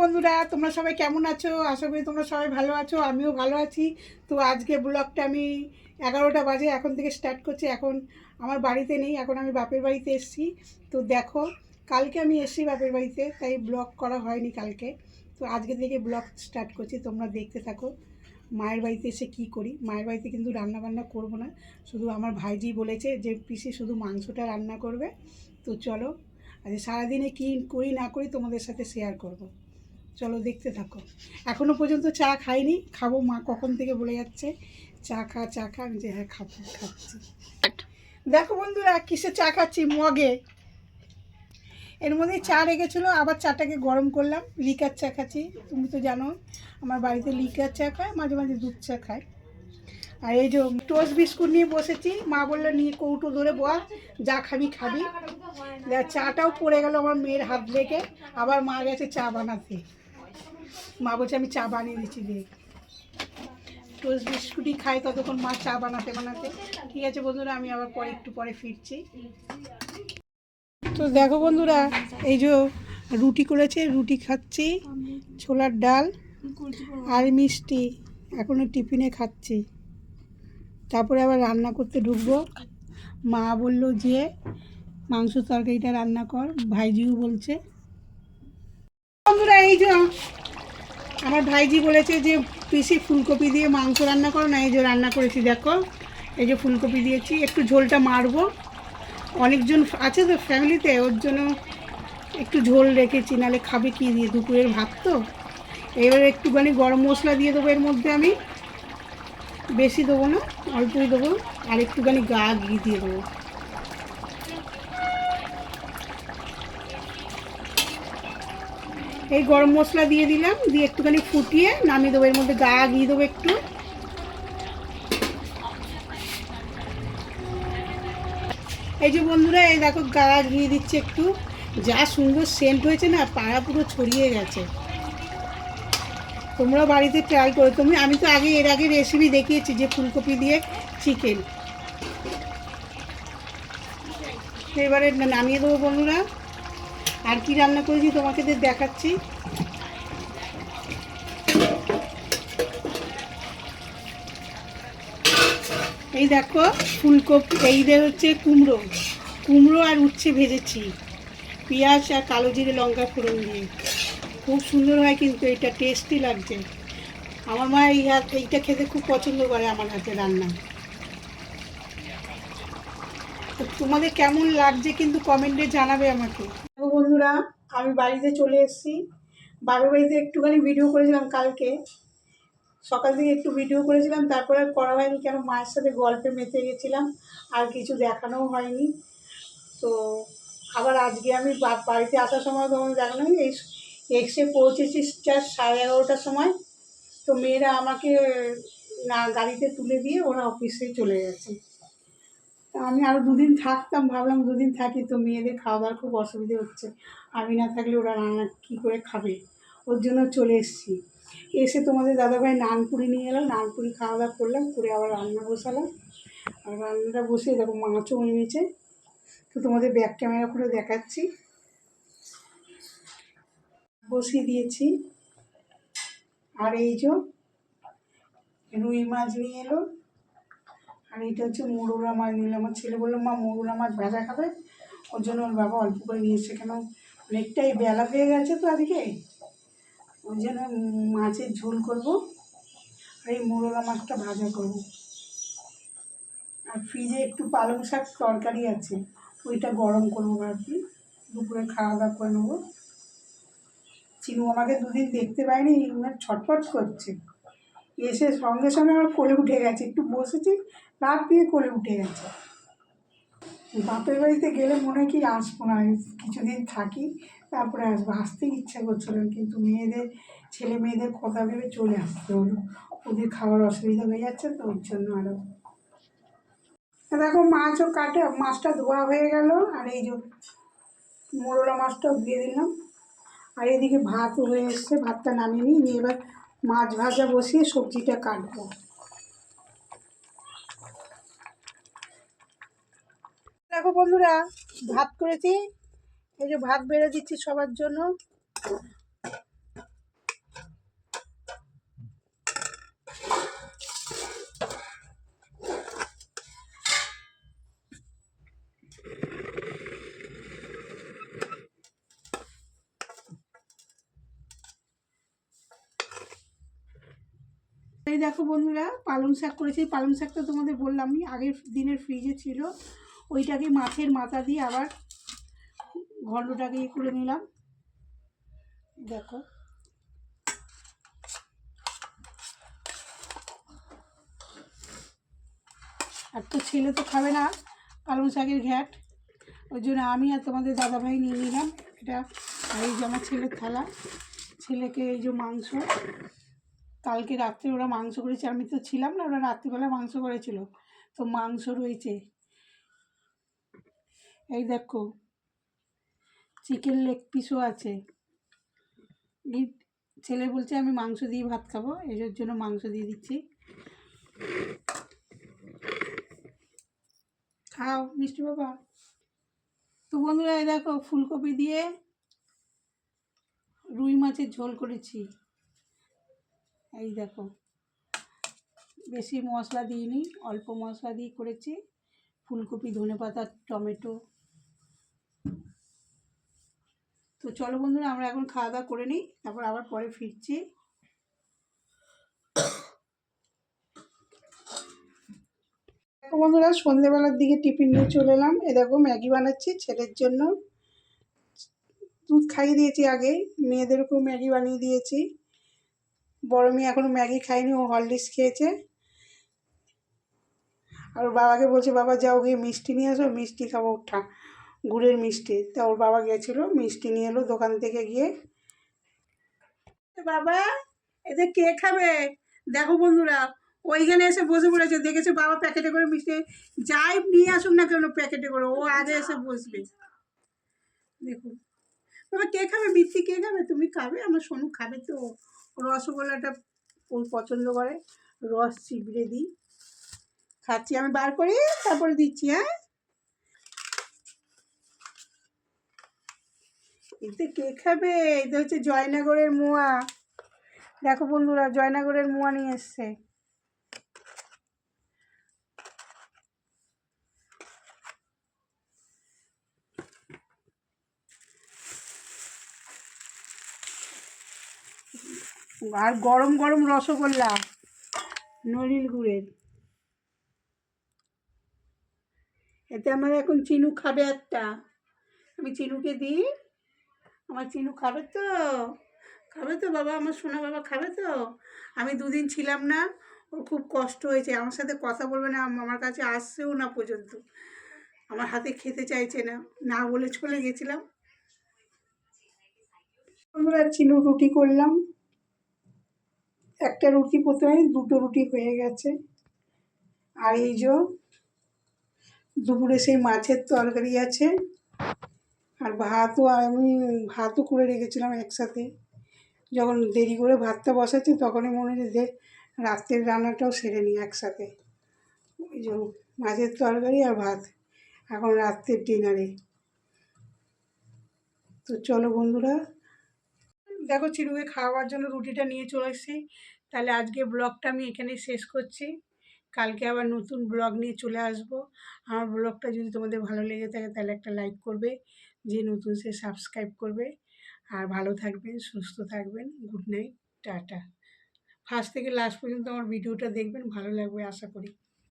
বন্ধুরা, তোমরা সবাই কেমন আছো? আশা করি তোমরা সবাই ভালো আছো, আমিও ভালো আছি। তো আজকে ব্লগটা আমি 11টা বাজে এখন থেকে স্টার্ট করছি। এখন আমার বাড়িতে নেই, এখন আমি বাপের বাড়িতে এসেছি। তো দেখো, কালকে আমি এসেছি বাপের বাড়িতে, তাই ব্লগ করা হয়নি কালকে। তো আজকে থেকে ব্লগ স্টার্ট করছি, তোমরা দেখতে থাকো মায়ের বাড়িতে এসে কি করি। মায়ের বাড়িতে কিন্তু রান্না বান্না করবো না, শুধু আমার ভাইজি বলেছে যে পিসি শুধু মাংসটা রান্না করবে। তো চলো আজ সারাদিনে কী করি না করি তোমাদের সাথে শেয়ার করব। চলো দেখতে থাকো। এখনও পর্যন্ত চা খাইনি, খাবো। মা কখন থেকে বলে যাচ্ছে চা খা চা খা, আমি যে হ্যাঁ খাচ্ছি। দেখো বন্ধুরা, কিসে চা খাচ্ছি, মগে। এর মধ্যে চা রেখেছিলো, আবার চাটাকে গরম করলাম। লিকার চা খাচ্ছি, তুমি তো জানো আমার বাড়িতে লিকার চা খায়, মাঝে মাঝে দুধ চা খায়। আর এই যে টোস্ট বিস্কুট নিয়ে বসেছি, মা বললো নিয়ে কৌটো ধরে বস, যা খাবি খাবি। চাটাও পড়ে গেল আমার মেয়ের হাত লেগে, আবার মা গেছে চা বানাতে। মা বলছে আমি চা বানিয়ে দিচ্ছি, দিয়ে টোস্ট বিস্কুটই খাই ততক্ষণ মা চা বানাতে বানাতে। ঠিক আছে বন্ধুরা, আমি আবার পরে একটু পরে ফিরছি। তো দেখো বন্ধুরা, এই যে রুটি করেছে, রুটি খাচ্ছি, ছোলার ডাল আর মিষ্টি এখনও টিফিনে খাচ্ছি। তারপরে আবার রান্না করতে ঢুকবো। মা বলল যে মাংস তরকারিটা রান্না কর, ভাইজিও বলছে। বন্ধুরা, এই যে আমার ভাইজি বলেছে যে পিসি ফুলকপি দিয়ে মাংস রান্না করো না, এই যে রান্না করেছি দেখো। এই যে ফুলকপি দিয়েছি, একটু ঝোলটা মারবো, অনেকজন আছে তো ফ্যামিলিতে, ওর জন্য একটু ঝোল রেখেছি, নাহলে খাবে কি দিয়ে, দুপুরের ভাত তো। এবার একটুখানি গরম মশলা দিয়ে দেবো এর মধ্যে, আমি বেশি দেবো না, অল্পই দেবো। আর একটুখানি ঘি দিয়ে দেবো। এই গরম মশলা দিয়ে দিলাম, দিয়ে একটুখানি ফুটিয়ে নামিয়ে দেবো। এর মধ্যে ঘি দেবো একটু। এই যে বন্ধুরা, এই দেখো ঘি দিচ্ছে একটু, যা সুন্দর সেন্ট হয়েছে না, পাড়া পুরো ছড়িয়ে গেছে। তোমরা বাড়িতে ট্রাই করো। আমি তো এর আগে রেসিপি দেখিয়েছি যে ফুলকপি দিয়ে চিকেন। এবারে নামিয়ে দেবো বন্ধুরা। আর কি রান্না করেছি তোমাকে দেখাচ্ছি। এই দেখো ফুলকপি, এই হচ্ছে কুমড়ো আর উচ্ছে ভেজেছি পেঁয়াজ আর কালো জিরে লঙ্কা ফোড়ন দিয়ে। খুব সুন্দর হয় কিন্তু, এটা টেস্টি লাগছে। আমার মা এইটা খেতে খুব পছন্দ করে, আমার হাতে রান্না। তো তোমাদের কেমন লাগছে কিন্তু কমেন্টে জানাবে আমাকে। বন্ধুরা, আমি বাড়িতে চলে এসেছি। বাবার বাড়িতে একটুখানি ভিডিও করেছিলাম কালকে সকাল থেকে, একটু ভিডিও করেছিলাম, তারপরে আর করা হয়নি, কেন মায়ের সাথে গল্পে মেতে গেছিলাম, আর কিছু দেখানোও হয়নি। তো আবার আজকে আমি বাড়িতে আসার সময় তোমাকে দেখানো, এই এসে পৌঁছেছি 11:30টার সময়। তো মেয়েরা আমাকে না গাড়িতে তুলে দিয়ে ওরা অফিসে চলে গেছে। আমি আরও দুদিন থাকতাম, ভাবলাম দুদিন থাকি, তো মেয়েদের খাওয়া দাওয়ার খুব অসুবিধে হচ্ছে। আমি না থাকলে ওরা রান্না কী করে খাবে, ওর জন্য চলে এসেছি। এসে তোমাদের দাদাভাই নানপুরি নিয়ে এলাম, নানপুরি খাওয়া দাওয়া করলাম, করে আবার রান্না বসালাম। আর রান্নাটা বসে দেখো মাছও এনেছে, তো তোমাদের ব্যাক ক্যামেরা করে দেখাচ্ছি। বসিয়ে দিয়েছি। আর এই যে রুই মাছ নিয়ে এলো, আর এটা হচ্ছে মোরলা মাছ নিল। আমার ছেলে বললো মা মোরলা মাছ ভাজা খাবে, ওর জন্য ওর বাবা অল্প করে নিয়েছে, কেন অনেকটাই বেলা হয়ে গেছে তো আজকে, ওই জন্য মাছের ঝোল করবো আর এই মোরলা মাছটা ভাজা করব। আর ফ্রিজে একটু পালং শাক তরকারি আছে, ওইটা গরম করবো ভাবছি, দুপুরে খাওয়া দাওয়া করে নেবো। চিনু আমাকে দুদিন দেখতে পাইনি, ছটফট করছে, এসে সঙ্গে সঙ্গে আমার কোলে উঠে গেছে, একটু বসেছি রাত দিয়ে কোলে উঠে গেছে। বাপের বাড়িতে গেলে মনে হয় কি আসবো না, কিছুদিন থাকি তারপরে আসবো। আসতে ইচ্ছা করছিল, কিন্তু ছেলে মেয়েদের কথা ভেবে চলে আসতে হলো, ওদের খাওয়ার অসুবিধা হয়ে যাচ্ছে, তো ওর জন্য আরও। দেখো মাছও মাছটা ধোয়া হয়ে গেল, আর এই যে মোরলা মাছটাও দিয়ে দিলাম। আর এদিকে ভাতও হয়ে এসছে, ভাতটা নামিয়ে নিয়ে এবার মাছ ভাজা বসিয়ে সবজিটা কাটবো। দেখো বন্ধুরা, ভাত করেছি, এই যে ভাত বেড়ে দিচ্ছি সবার জন্য। এই দেখো বন্ধুরা, পালং শাক করেছি। পালং শাকটা তোমাদের বললামই, আগের দিনের ফ্রিজে ছিল। ওইটাকে মাছের মাথা দিয়ে আবার ঘন্টটাকে ইয়ে করে নিলাম। দেখো, আর তো ছেলে তো খাবে না পালং শাকের ঘ্যাট, ওই জন্য আমি আর তোমাদের দাদাভাই নিয়ে নিলাম এটা। আর এই যে আমার ছেলের থালা, ছেলেকে এই যে মাংস, কালকে রাত্রে ওরা মাংস করেছে, আমি তো ছিলাম না, ওরা রাত্রিবেলা মাংস করেছিল, তো মাংস রয়েছে। এই দেখো, চিকেন লেগ পিসও আছে। এই ছেলে বলছে আমি মাংস দিয়ে ভাত খাবো, এর জন্য মাংস দিয়ে দিচ্ছি। খাও মিষ্টি বাবা। তো বন্ধুরা, এই দেখো ফুলকপি দিয়ে রুই মাছের ঝোল করেছি। এই দেখো, বেশি মশলা দিইনি, অল্প মশলা দিয়ে করেছি। ফুলকপি, ধনেপাতা, টমেটো। তো চলো বন্ধুরা, আমরা এখন খাওয়া দাওয়া করে নিই, তারপর আবার পরে ফিরছি। দেখো বন্ধুরা, সন্ধেবেলার দিকে টিফিন নিয়ে চলে এলাম। এ দেখো ম্যাগি বানাচ্ছি ছেলের জন্য। দুধ খাইয়ে দিয়েছি আগে, মেয়েদেরকেও ম্যাগি বানিয়ে দিয়েছি। বড় মেয়ে এখনও ম্যাগি খায়নি, ও হরলিক্স খেয়েছে। আর ওর বাবাকে বলছে, বাবা যাও গিয়ে মিষ্টি নিয়ে আসো, মিষ্টি খাবো, গুড়ের মিষ্টি। তা ওর বাবা গেছিলো, মিষ্টি নিয়ে এলো দোকান থেকে গিয়ে। বাবা, এতে কে খাবে? দেখো বন্ধুরা, ওইখানে এসে বসে পড়েছে, দেখেছে বাবা প্যাকেটে করে মিষ্টি, যাই নিয়ে আসুন না কেন প্যাকেটে করে, ও আগে এসে বসবে। দেখুন বাবা, কে খাবে? বৃত্তি কে খাবে? তুমি খাবে? আমার সোনু খাবে তো। রসগোল্লাটা ও পছন্দ করে, রস চিবড়ে দিই, খাচ্ছি। আমি বার করি তারপরে দিচ্ছি। হ্যাঁ, এতে কে খাবে? এটা হচ্ছে জয়নগরের মোয়া। দেখো বন্ধুরা, জয়নগরের মোয়া নিয়ে এসছে। আর গরম গরম রসগোল্লা, নলিল গুড়ের। এতে আমার এখন চিনু খাবে একটা, আমি চিনুকে দিই। আমার চিনু খাবে তো, খাবে তো বাবা, আমার সোনা বাবা খাবে তো। আমি দুদিন ছিলাম না, ওর খুব কষ্ট হয়েছে, আমার সাথে কথা বলবে না, আমার কাছে আসছেও না পর্যন্ত, আমার হাতে খেতে চাইছে না, না বলে চলে গেছিলাম। আমরা চিনু রুটি করলাম, একটা রুটি প্রথমে, দুটো রুটি হয়ে গেছে। আর এই যে দুপুরে সেই মাছের তরকারি আছে, আর ভাতও আমি ভাতও করে রেখেছিলাম একসাথে। যখন দেরি করে ভাতটা বসাচ্ছি তখনই মনে হচ্ছে যে রাত্রের রান্নাটাও সেরে নিই একসাথে। ওই যে মাছের তরকারি আর ভাত এখন রাত্রের ডিনারে। তো চলো বন্ধুরা, দেখো চিরুকে খাওয়ার জন্য রুটিটা নিয়ে চলে এসেছি। তাহলে আজকে ব্লগটা আমি এখানেই শেষ করছি, কালকে আবার নতুন ব্লগ নিয়ে চলে আসব। আমার ব্লগটা যদি তোমাদের ভালো লেগে থাকে তাহলে একটা লাইক করবে, যে নতুন সে সাবস্ক্রাইব করবে। আর ভালো থাকবেন, সুস্থ থাকবেন। Good night, tata. ফার্স্ট থেকে লাস্ট পর্যন্ত আমার ভিডিওটা দেখবেন, ভালো লাগবে আশা করি।